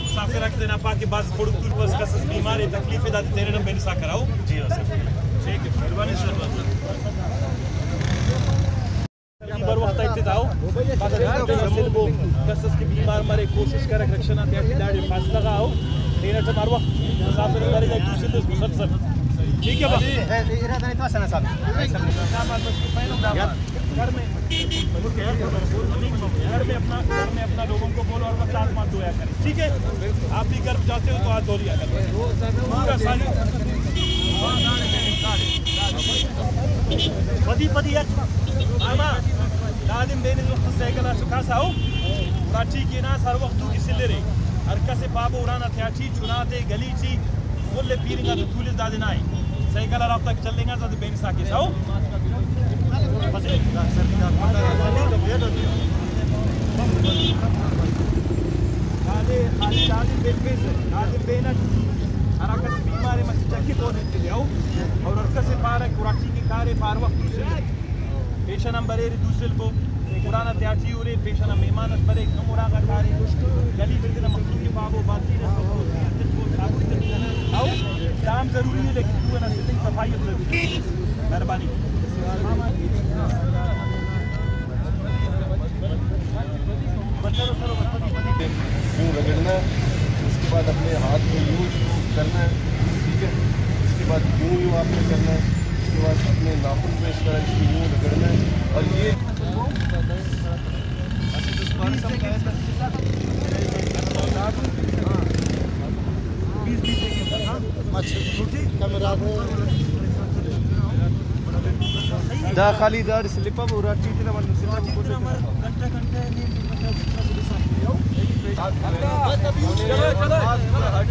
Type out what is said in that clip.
मुसाफिर रख देना पा के बाद थोड़ी दूर बस का बीमार है तकलीफ है दादी तेरे नंबर निशा कराओ जी सर ठीक है मेहरबानी सर बर वक्त इत्ते आओ मगर सिलबो कसस के बीमार मरे कोशिश कर रक्षणा त्याची दाढ़ी फास लगाओ तेरा तो मार वक्त मुसाफिर मरे जाए दूसरे देश मुसलसल ठीक है बाबा इरादा नहीं तो आसान साहब घर में अपना लोगों को बोलो और वक्त हाथ धोया करें ठीक है आप भी घर जाते हो तो हाथ धो लिया करें पति पति मामा दादिम देने वक्त साइकिल खास आओ राची के ना हर वक्त की सिले रही हरका से बाबू उड़ाना थी चुनाते गली थी बोले पीने तो तुलिस दादी ना आई साइकिल आप तक चलेगा तो बेन साके आओ बीमारी में चक्की होने के लिए आओ और अर्का से पार कुराची की कारे पार वक्त पेशा नंबर दूसरे को पुराना त्याची उरे पेशा ना मेहमान बड़े कमरा का कारे गली बिल्कुल मखलूक के बाबू बाती आओ काम जरूरी है लेकिन तू ना सफाई मेहरबानी यूँ रगड़ना है उसके बाद अपने हाथ को यूँ करना है ठीक है उसके बाद यूँ आपने करना है उसके बाद अपने नाखून पे इस तरह इसको यूँ रगड़ना है और ये दा खाली दार स्लिप अप और ठीक ना मन